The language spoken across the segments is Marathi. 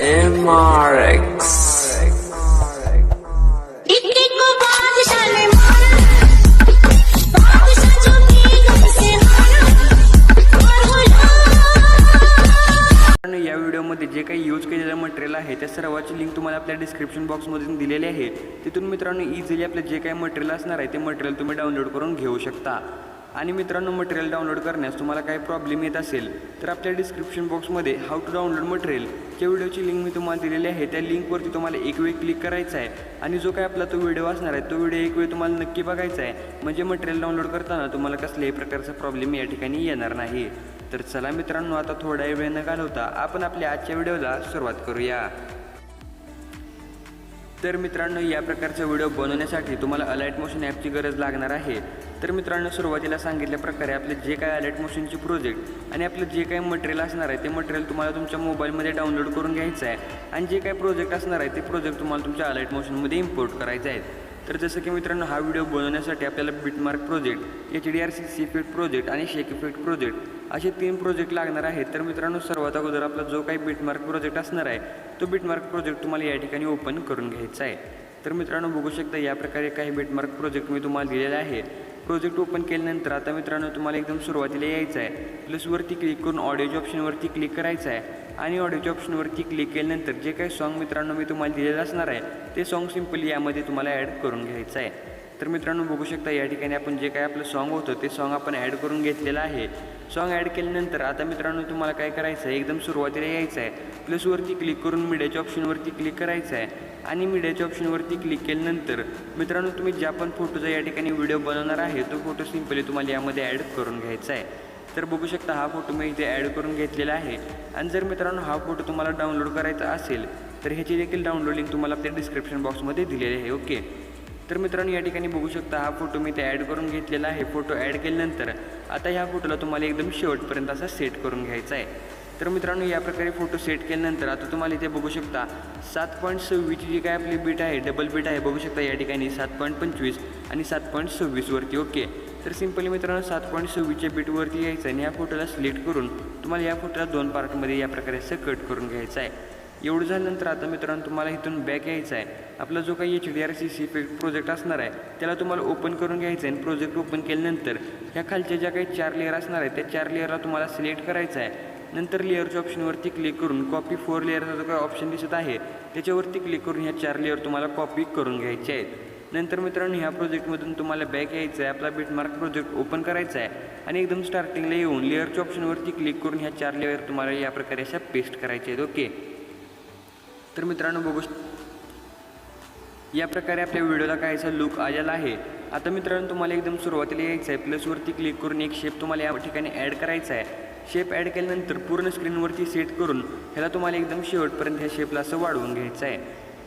MRX. या व्हिडिओमध्ये जे काही यूज केलेलं मटेरियल आहे त्या सर्वाची लिंक तुम्हाला आपल्या डिस्क्रिप्शन बॉक्समध्ये दिलेली आहे। तिथून मित्रांनो इझिली आपलं जे काही मटेरियल असणार आहे ते मटेरियल तुम्ही डाउनलोड करून घेऊ शकता। आणि मित्रांनो मटेरियल डाउनलोड करण्यास तुम्हाला काही प्रॉब्लेम येत असेल तर आपल्या डिस्क्रिप्शन बॉक्समध्ये हाऊ टू डाउनलोड मटेरियल च्या व्हिडिओची लिंक मी तुम्हाला दिलेली आहे। त्या लिंकवरती तुम्हाला एक वेळ क्लिक करायचं आहे आणि जो काही आपला तो व्हिडिओ असणार आहे तो व्हिडिओ एक वेळ तुम्हाला नक्की बघायचा आहे, म्हणजे मटेरियल डाउनलोड करताना तुम्हाला कसल्याही प्रकारचा प्रॉब्लेम या ठिकाणी येणार नाही। तर चला मित्रांनो आता थोडा वेळ न घालवता आपण आपल्या आजच्या व्हिडिओला सुरुवात करूया। तर मित्रांनो या प्रकारचा व्हिडिओ बनवण्यासाठी तुम्हाला अलाइट मोशन ॲपची गरज लागणार आहे। तर मित्रांनो सुरुवातीला सांगितल्या प्रकारे आपले जे काही अलाइट मोशनचे प्रोजेक्ट आणि आपलं जे काही मटेरियल असणार आहे ते मटेरियल तुम्हाला तुमच्या मोबाईलमध्ये डाउनलोड करून घ्यायचं आहे आणि जे काही प्रोजेक्ट असणार आहे ते प्रोजेक्ट तुम्हाला तुमच्या अलाइट मोशनमध्ये इम्पोर्ट करायचे आहेत। तर जसं की मित्रांनो हा व्हिडिओ बनवण्यासाठी आपल्याला Bitmark project, HDRC effect project आणि शेक इफेक्ट प्रोजेक्ट असे 3 प्रोजेक्ट लागणार आहेत। तर मित्रांनो सर्वात अगोदर आपला जो काही बिटमार्क प्रोजेक्ट असणार आहे तो बिटमार्क प्रोजेक्ट तुम्हाला या ठिकाणी ओपन करून घ्यायचा आहे। तर मित्रांनो बघू शकता या प्रकारे काही बिटमार्क प्रोजेक्ट मी तुम्हाला दिलेला आहे। प्रोजेक्ट ओपन केल्यानंतर आता मित्रांनो तुम्हाला एकदम सुरुवातीला यायचं आहे, प्लसवरती क्लिक करून ऑडिओच्या ऑप्शनवरती क्लिक करायचं आहे आणि ऑडिओच्या ऑप्शनवरती क्लिक केल्यानंतर जे काही सॉन्ग मित्रांनो मी तुम्हाला दिलेलं असणार आहे ते सॉन्ग सिम्पली यामध्ये तुम्हाला ॲड करून घ्यायचं आहे। तर मित्रांनो बघू शकता या ठिकाणी आपण जे काही आपलं सॉन्ग होतं ते सॉन्ग आपण ॲड करून घेतलेलं आहे। सॉन्ग ॲड केल्यानंतर आता मित्रांनो तुम्हाला काय करायचं आहे, एकदम सुरुवातीला यायचं आहे, प्लसवरती क्लिक करून मीडियाच्या ऑप्शनवरती क्लिक करायचं आहे आणि मीडियाच्या ऑप्शनवरती क्लिक केल्यानंतर मित्रांनो तुम्ही ज्या पण फोटोचा या ठिकाणी व्हिडिओ बनवणार आहे तो फोटो सिम्पली तुम्हाला यामध्ये ॲड करून घ्यायचा आहे। तर बघू शकता हा फोटो मी इथे ॲड करून घेतलेला आहे आणि जर मित्रांनो हा फोटो तुम्हाला डाउनलोड करायचा असेल तर ह्याची देखील डाउनलोड लिंक तुम्हाला आपल्या डिस्क्रिप्शन बॉक्समध्ये दिलेली आहे। ओके, तर मित्रांनो या ठिकाणी बघू शकता हा फोटो मी इथे ॲड करून घेतलेला आहे। फोटो ॲड केल्यानंतर आता ह्या फोटोला तुम्हाला एकदम शेवटपर्यंत असा सेट करून घ्यायचा आहे। तर मित्रांनो या प्रकारे फोटो सेट केल्यानंतर आता तुम्हाला इथे बघू शकता 7.26 जी काय आपली बीट आहे, डबल बीट आहे बघू शकता या ठिकाणी 7.25 आणि 7.26 वरती। ओके, तर सिम्पली मित्रांनो 7.26च्या बीटवरती यायचं आणि या फोटोला सिलेक्ट करून तुम्हाला या फोटोला 2 पार्टमध्ये या प्रकारे असं कट करून घ्यायचं आहे। एवढं झाल्यानंतर आता मित्रांनो तुम्हाला इथून बॅक यायचं आहे, आपला जो काही HDRC इफेक्ट प्रोजेक्ट असणार आहे त्याला तुम्हाला ओपन करून घ्यायचं आहे आणि प्रोजेक्ट ओपन केल्यानंतर ह्या खालच्या ज्या काही 4 लेअर असणार आहे त्या 4 लेअरला तुम्हाला सिलेक्ट करायचं आहे। नंतर लेअरच्या ऑप्शनवरती क्लिक करून कॉपी 4 लेअरचा जो काही ऑप्शन दिसत आहे त्याच्यावरती क्लिक करून ह्या 4 लेअर तुम्हाला कॉपी करून घ्यायचे आहेत। नंतर मित्रांनो ह्या प्रोजेक्टमधून तुम्हाला बॅक यायचं आहे, आपला बिटमार्क प्रोजेक्ट ओपन करायचा आहे आणि एकदम स्टार्टिंगला येऊन लेअरच्या ऑप्शनवरती क्लिक करून ह्या 4 लेअर तुम्हाला या प्रकारे अशा पेस्ट करायचे आहेत। ओके, तर मित्रांनो बघू या प्रकारे आपल्या व्हिडिओला काहीसा लुक आलेला आहे। आता मित्रांनो तुम्हाला एकदम सुरुवातीला यायचं आहे, प्लसवरती क्लिक करून एक शेप तुम्हाला या ठिकाणी ॲड करायचा आहे। शेप ॲड केल्यानंतर पूर्ण स्क्रीनवरती सेट करून ह्याला तुम्हाला एकदम शेवटपर्यंत ह्या शेपला असं वाढवून घ्यायचं आहे।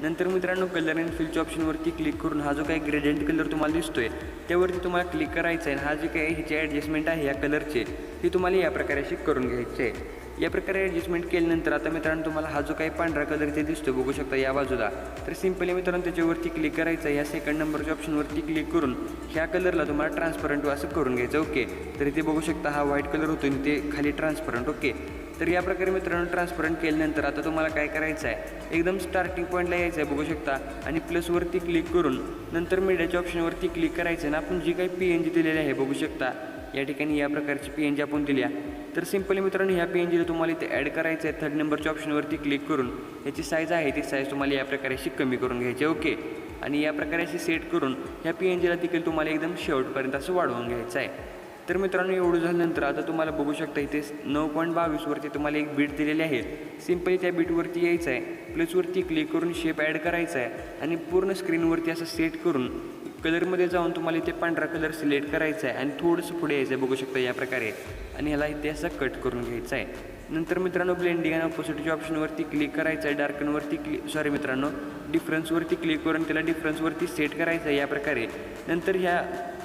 नंतर मित्रांनो कलर अँड फिलच्या ऑप्शनवरती क्लिक करून हा जो काही ग्रेडियंट कलर तुम्हाला दिसतोय त्यावरती तुम्हाला क्लिक करायचं आहे। हा जे काही ह्याचे ॲडजस्टमेंट आहे या कलरचे ती तुम्हाला या प्रकारे अशी करून घ्यायची आहे। या प्रकारे ॲडजस्टमेंट केल्यानंतर आता मित्रांनो तुम्हाला हा जो काही पांढरा कलर इथे दिसतो बघू शकता या बाजूला, तर सिम्पली मित्रांनो त्याच्यावरती क्लिक करायचं आहे। ह्या सेकंड नंबरच्या ऑप्शनवरती क्लिक करून ह्या कलरला तुम्हाला ट्रान्सपरंट असं करून घ्यायचं। ओके, तर इथे बघू शकता हा व्हाईट कलर होतो आणि ते खाली ट्रान्सपरंट। ओके, तर या प्रकारे मित्रांनो ट्रान्सपरंट केल्यानंतर आता तुम्हाला काय करायचं आहे, एकदम स्टार्टिंग पॉईंटला यायचं आहे बघू शकता आणि प्लसवरती क्लिक करून नंतर मीडियाच्या ऑप्शनवरती क्लिक करायचं आहे आणि आपण जी काही PNG दिलेली आहे बघू शकता या ठिकाणी या प्रकारची PNG आपण दिल्या। तर सिम्पली मित्रांनो ह्या PNGला तुम्हाला इथे ॲड करायचं आहे। 3rd नंबरच्या ऑप्शनवरती क्लिक करून याची साईज आहे ती साईज तुम्हाला या प्रकारे अशी कमी करून घ्यायची। ओके, आणि या प्रकारे अशी सेट करून ह्या PNGला देखील तुम्हाला एकदम शेवटपर्यंत असं वाढवून घ्यायचं आहे। तर मित्रांनो एवढं झाल्यानंतर आता तुम्हाला बघू शकता इथे 9.22 वरती तुम्हाला एक बीट दिलेली आहे। सिम्पली त्या बीटवरती यायचं आहे, प्लसवरती क्लिक करून शेप ॲड करायचा आहे आणि पूर्ण स्क्रीनवरती असं सेट करून कलरमध्ये जाऊन तुम्हाला इथे पांढरा कलर सिलेक्ट करायचा आहे आणि थोडंसं पुढे यायचं आहे बघू शकता या प्रकारे आणि ह्याला इथे असं कट करून घ्यायचं आहे। नंतर मित्रांनो ब्लेंडिंग आणि ऑपोसिटच्या ऑप्शनवरती क्लिक करायचं आहे, डार्कनवरती डिफरन्सवरती क्लिक करून त्याला डिफरन्सवरती सेट करायचं आहे या प्रकारे। नंतर ह्या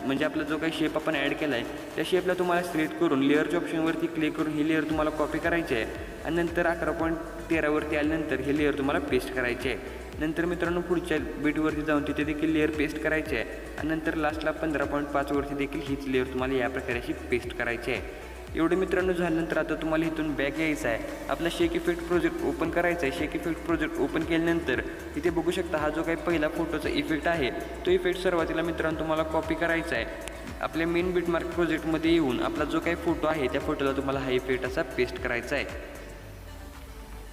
म्हणजे आपला जो काही शेप आपण ॲड केला आहे त्या शेपला तुम्हाला सिलेक्ट करून लेअरच्या ऑप्शनवरती क्लिक करून ही लेअर तुम्हाला कॉपी करायची आहे आणि नंतर 11.13 वरती आल्यानंतर हे लेअर तुम्हाला पेस्ट करायचे आहे। नंतर मित्रांनो पुढच्या बीटवरती जाऊन तिथे देखील लेअर पेस्ट करायचे आहे आणि नंतर लास्टला 15.5 वरती देखील हीच लेअर तुम्हाला या प्रकारे अशी पेस्ट करायची आहे। एवढं मित्रांनो झाल्यानंतर आता तुम्हाला इथून बॅक यायचं आहे, आपला शेक इफेक्ट प्रोजेक्ट ओपन करायचा आहे। शेक इफेक्ट प्रोजेक्ट ओपन केल्यानंतर इथे बघू शकता हा जो काही पहिला फोटोचा इफेक्ट आहे तो इफेक्ट सुरुवातीला मित्रांनो तुम्हाला कॉपी करायचा आहे। आपल्या मेन बिटमार्क प्रोजेक्टमध्ये येऊन आपला जो काही फोटो आहे त्या फोटोला तुम्हाला हा इफेक्ट असा पेस्ट करायचा आहे।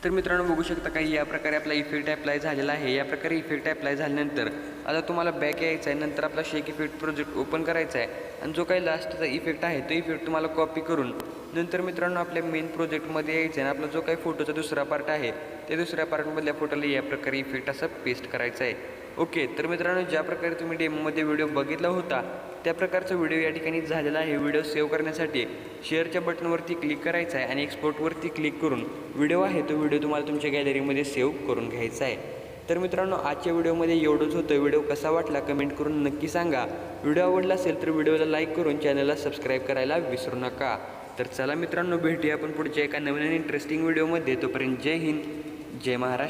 तर मित्रांनो बघू शकता काही या प्रकारे आपला इफेक्ट अप्लाय झालेला आहे। या प्रकारे इफेक्ट अप्लाय झाल्यानंतर आता तुम्हाला बॅक यायचं आहे, नंतर आपला शेक इफेक्ट प्रोजेक्ट ओपन करायचा आहे आणि जो काही लास्टचा इफेक्ट आहे तो इफेक्ट तुम्हाला कॉपी करून नंतर मित्रांनो आपल्या मेन प्रोजेक्टमध्ये यायचं आहे आणि आपला जो काही फोटोचा दुसरा पार्ट आहे त्या दुसऱ्या पार्टमधल्या फोटोला या प्रकारे इफेक्ट असा पेस्ट करायचा आहे। ओके, तर मित्रांनो ज्या प्रकारे तुम्ही डेमोमध्ये व्हिडिओ बघितला होता त्या प्रकारचा व्हिडिओ या ठिकाणी झालेला आहे। व्हिडिओ सेव्ह करण्यासाठी शेअरच्या बटनवरती क्लिक करायचं आहे आणि एक्सपोर्टवरती क्लिक करून व्हिडिओ आहे तो व्हिडिओ तुम्हाला तुमच्या गॅलरीमध्ये सेव्ह करून घ्यायचा आहे। तर मित्रांनो आजच्या व्हिडिओमध्ये एवढंच होतं। व्हिडिओ कसा वाटला कमेंट करून नक्की सांगा। व्हिडिओ आवडला असेल तर व्हिडिओला लाईक करून चॅनलला सबस्क्राईब करायला विसरू नका। तर चला मित्रांनो भेटूया आपण पुढच्या एका नवीन आणि इंटरेस्टिंग व्हिडिओमध्ये। तोपर्यंत जय हिंद, जय महाराष्ट्र।